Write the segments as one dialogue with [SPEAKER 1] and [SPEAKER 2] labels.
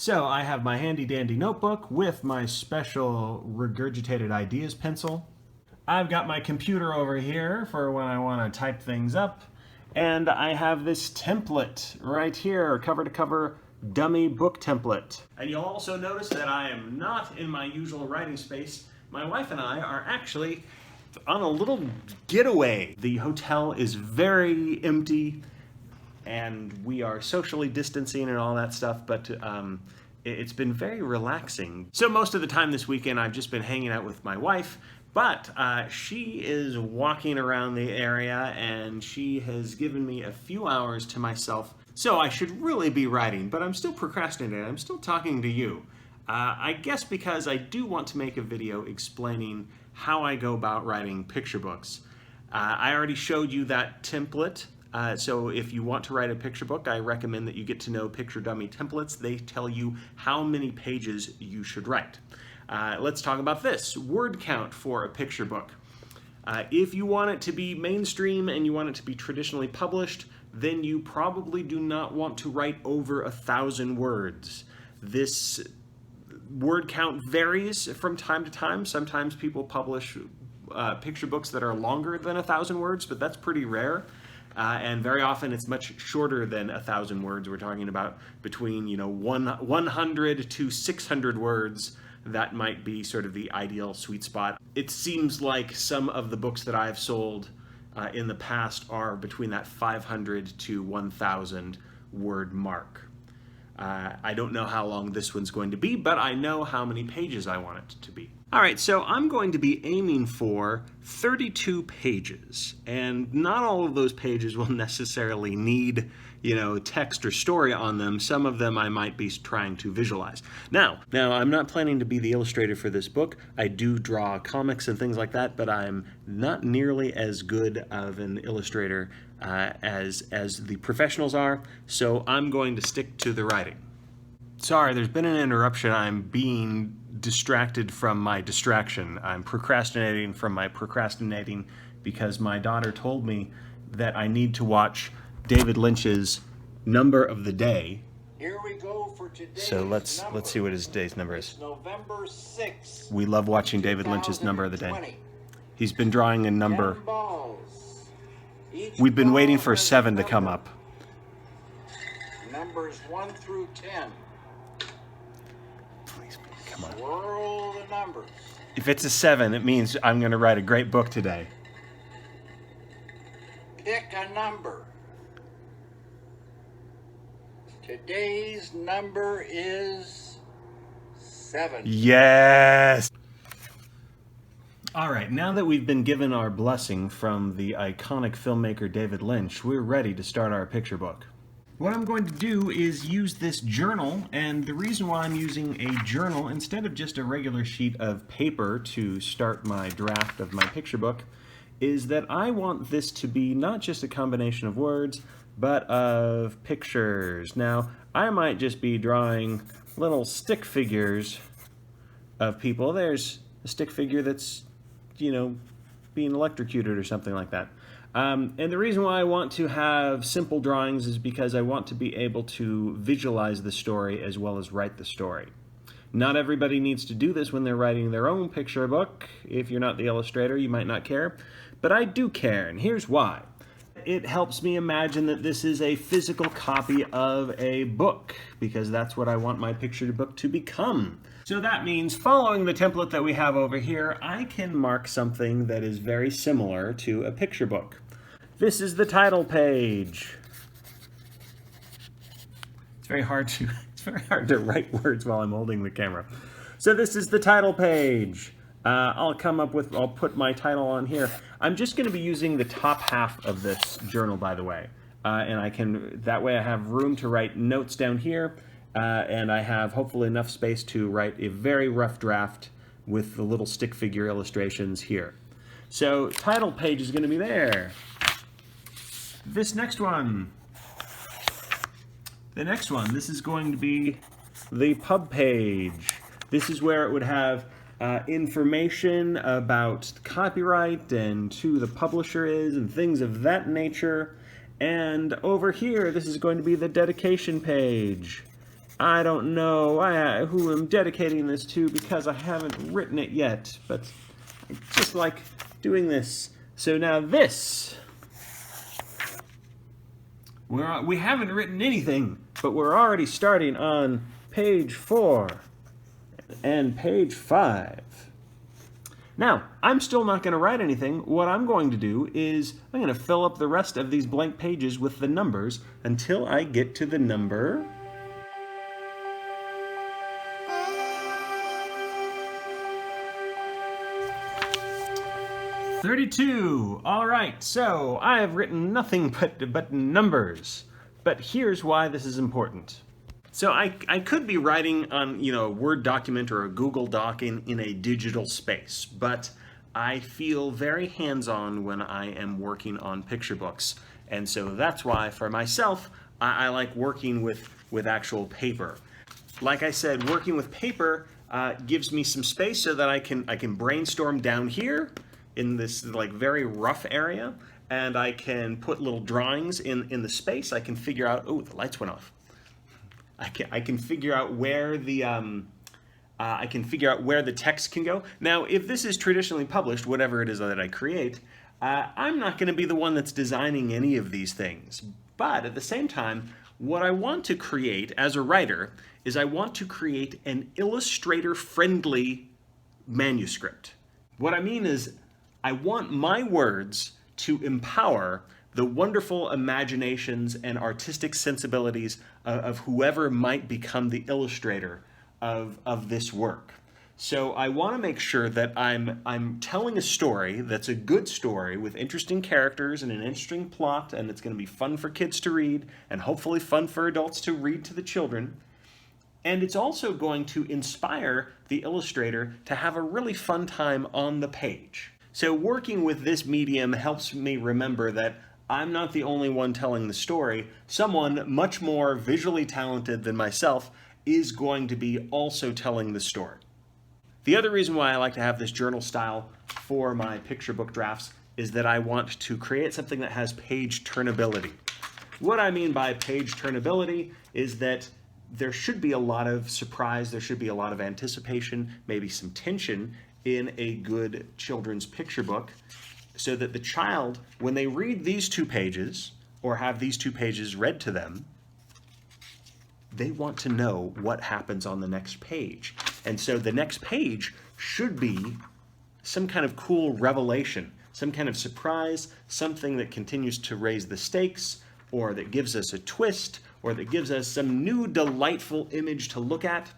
[SPEAKER 1] So I have my handy dandy notebook with my special regurgitated ideas pencil. I've got my computer over here for when I want to type things up. And I have this template right here, cover to cover dummy book template. And you'll also notice that I am not in my usual writing space. My wife and I are actually on a little getaway. The hotel is very empty and we are socially distancing and all that stuff, but it's been very relaxing. So most of the time this weekend I've just been hanging out with my wife, but she is walking around the area and she has given me a few hours to myself. So I should really be writing, but I'm still procrastinating. I'm still talking to you. I guess because I do want to make a video explaining how I go about writing picture books. I already showed you that template. So if you want to write a picture book, I recommend that you get to know Picture Dummy templates. They tell you how many pages you should write. Let's talk about this, word count for a picture book. If you want it to be mainstream and you want it to be traditionally published, then you probably do not want to write over 1,000 words. This word count varies from time to time. Sometimes people publish picture books that are longer than 1,000 words, but that's pretty rare. And very often it's much shorter than 1,000 words. We're talking about between 100 to 600 words. That might be sort of the ideal sweet spot. It seems like some of the books that I've sold in the past are between that 500 to 1,000 word mark. I don't know how long this one's going to be, but I know how many pages I want it to be. All right, so I'm going to be aiming for 32 pages, and not all of those pages will necessarily need, text or story on them. Some of them I might be trying to visualize. Now, I'm not planning to be the illustrator for this book. I do draw comics and things like that, but I'm not nearly as good of an illustrator as the professionals are, so I'm going to stick to the writing. Sorry, there's been an interruption. I'm being distracted from my distraction. I'm procrastinating from my procrastinating because my daughter told me that I need to watch David Lynch's Number of the Day.
[SPEAKER 2] Here we go for today's
[SPEAKER 1] So let's see what his day's number is. November 6th. We love watching David Lynch's Number of the Day. He's been drawing a number. We've been waiting for 7 to come up.
[SPEAKER 2] Numbers 1 through 10.
[SPEAKER 1] Please, come on.
[SPEAKER 2] Swirl the numbers.
[SPEAKER 1] If it's a 7, it means I'm going to write a great book today.
[SPEAKER 2] Pick a number. Today's number is 7.
[SPEAKER 1] Yes! All right, now that we've been given our blessing from the iconic filmmaker David Lynch, we're ready to start our picture book. What I'm going to do is use this journal, and the reason why I'm using a journal instead of just a regular sheet of paper to start my draft of my picture book is that I want this to be not just a combination of words, but of pictures. Now, I might just be drawing little stick figures of people. There's a stick figure that's, being electrocuted or something like that. And the reason why I want to have simple drawings is because I want to be able to visualize the story as well as write the story. Not everybody needs to do this when they're writing their own picture book. If you're not the illustrator, you might not care. But I do care, and here's why. It helps me imagine that this is a physical copy of a book, because that's what I want my picture book to become. So that means, following the template that we have over here, I can mark something that is very similar to a picture book. This is the title page. It's very hard to write words while I'm holding the camera. So this is the title page. I'll put my title on here. I'm just going to be using the top half of this journal, by the way. And that way I have room to write notes down here, and I have hopefully enough space to write a very rough draft with the little stick figure illustrations here. So title page is going to be there. This next one. This is going to be the pub page. This is where it would have information about copyright and who the publisher is and things of that nature. And over here, this is going to be the dedication page. I don't know who I'm dedicating this to because I haven't written it yet, but I just like doing this. So now this, we haven't written anything, but we're already starting on page 4 and page 5. Now, I'm still not going to write anything. What I'm going to do is I'm going to fill up the rest of these blank pages with the numbers until I get to the number 32. All right, so I have written nothing but numbers. But here's why this is important. So I could be writing on, a Word document or a Google Doc in a digital space, but I feel very hands-on when I am working on picture books. And so that's why, for myself, I like working with actual paper. Like I said, working with paper gives me some space so that I can brainstorm down here in this like very rough area, and I can put little drawings in the space. I can figure out, oh, the lights went off. I can figure out where the text can go. Now, if this is traditionally published, whatever it is that I create, I'm not going to be the one that's designing any of these things. But at the same time, what I want to create as a writer is I want to create an Illustrator-friendly manuscript. What I mean is I want my words to empower the wonderful imaginations and artistic sensibilities of whoever might become the illustrator of this work. So I want to make sure that I'm telling a story that's a good story with interesting characters and an interesting plot, and it's going to be fun for kids to read and hopefully fun for adults to read to the children. And it's also going to inspire the illustrator to have a really fun time on the page. So working with this medium helps me remember that I'm not the only one telling the story. Someone much more visually talented than myself is going to be also telling the story. The other reason why I like to have this journal style for my picture book drafts is that I want to create something that has page turnability. What I mean by page turnability is that there should be a lot of surprise, there should be a lot of anticipation, maybe some tension in a good children's picture book, so that the child, when they read these 2 pages, or have these 2 pages read to them, they want to know what happens on the next page. And so the next page should be some kind of cool revelation, some kind of surprise, something that continues to raise the stakes, or that gives us a twist, or that gives us some new delightful image to look at.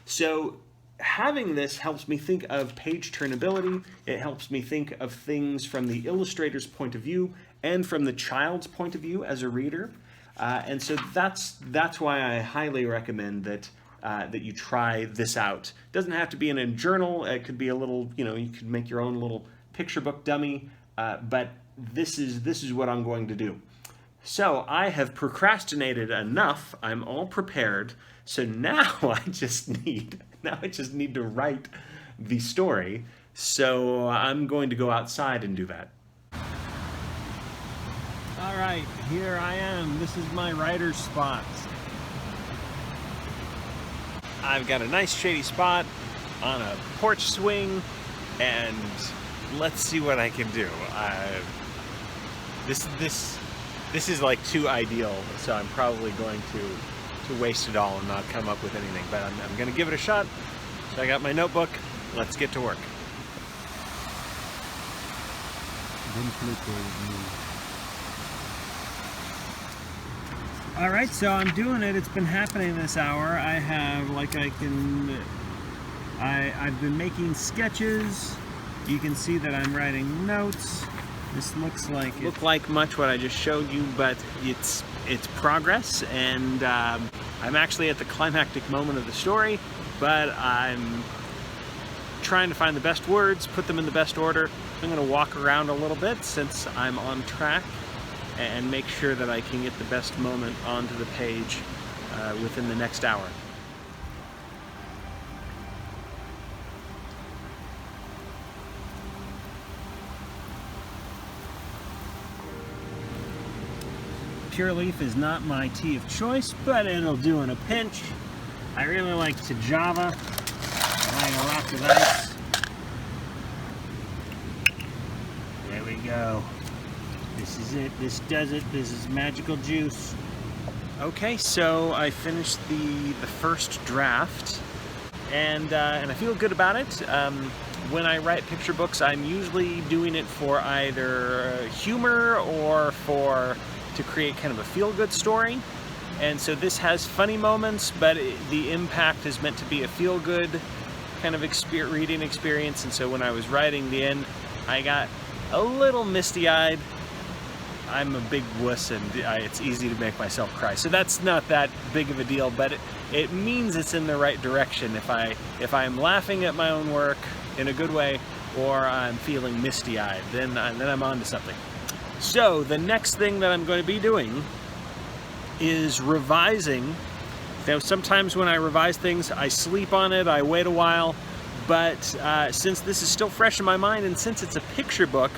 [SPEAKER 1] So having this helps me think of page turnability. It helps me think of things from the illustrator's point of view and from the child's point of view as a reader. And so that's why I highly recommend that you try this out. It doesn't have to be in a journal. It could be a little, you could make your own little picture book dummy. But this is what I'm going to do. So I have procrastinated enough. I'm all prepared. So now I just need to write the story. So I'm going to go outside and do that. All right, here I am. This is my writer's spot. I've got a nice shady spot on a porch swing, and let's see what I can do. This is like too ideal, so I'm probably going to waste it all and not come up with anything, but I'm going to give it a shot. So I got my notebook. Let's get to work. All right, so I'm doing it. It's been happening this hour. I've been making sketches. You can see that I'm writing notes. This looks like much what I just showed you, but it's progress, and I'm actually at the climactic moment of the story, but I'm trying to find the best words, put them in the best order. I'm going to walk around a little bit since I'm on track and make sure that I can get the best moment onto the page within the next hour. Pure leaf is not my tea of choice, but it'll do in a pinch. I really like to Java. I like a lot of ice. There we go. This is it. This does it. This is magical juice. Okay, so I finished the first draft, and I feel good about it. When I write picture books, I'm usually doing it for either humor or to create kind of a feel-good story. And so this has funny moments, but the impact is meant to be a feel-good kind of reading experience. And so when I was writing the end, I got a little misty-eyed. I'm a big wuss, and it's easy to make myself cry. So that's not that big of a deal, but it means it's in the right direction if I'm laughing at my own work in a good way, or I'm feeling misty-eyed, then I'm on to something. So the next thing that I'm going to be doing is revising. Now, sometimes when I revise things, I sleep on it, I wait a while, but since this is still fresh in my mind, and since it's a picture book,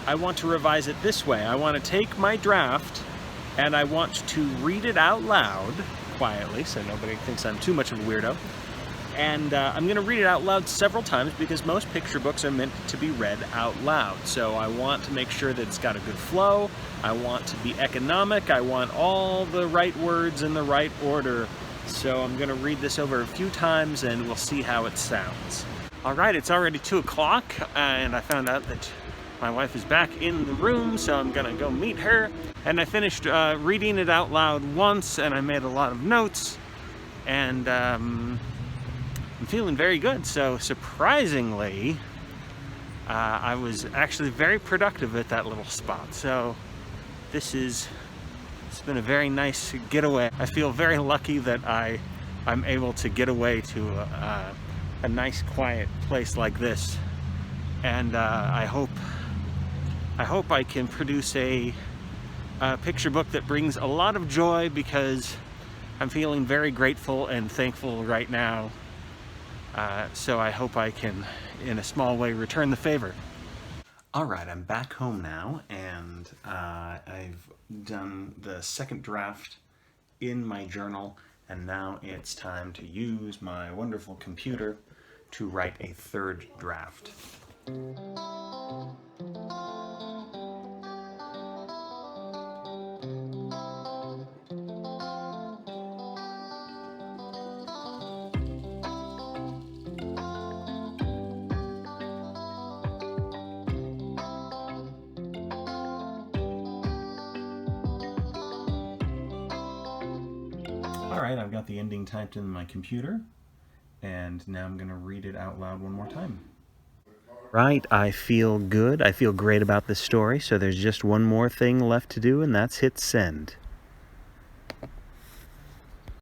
[SPEAKER 1] I want to revise it this way. I want to take my draft and I want to read it out loud quietly so nobody thinks I'm too much of a weirdo. And I'm going to read it out loud several times because most picture books are meant to be read out loud. So I want to make sure that it's got a good flow. I want to be economic. I want all the right words in the right order. So I'm going to read this over a few times and we'll see how it sounds. All right, it's already 2 o'clock and I found out that my wife is back in the room, so I'm gonna go meet her. And I finished reading it out loud once, and I made a lot of notes, and I'm feeling very good. So surprisingly, I was actually very productive at that little spot. So it's been a very nice getaway. I feel very lucky that I'm able to get away to a nice quiet place like this, and I hope I can produce a picture book that brings a lot of joy, because I'm feeling very grateful and thankful right now. So I hope I can, in a small way, return the favor. All right, I'm back home now, and I've done the second draft in my journal, and now it's time to use my wonderful computer to write a third draft. Alright, I've got the ending typed in my computer, and now I'm going to read it out loud one more time. Right, I feel good. I feel great about this story, so there's just one more thing left to do, and that's hit send.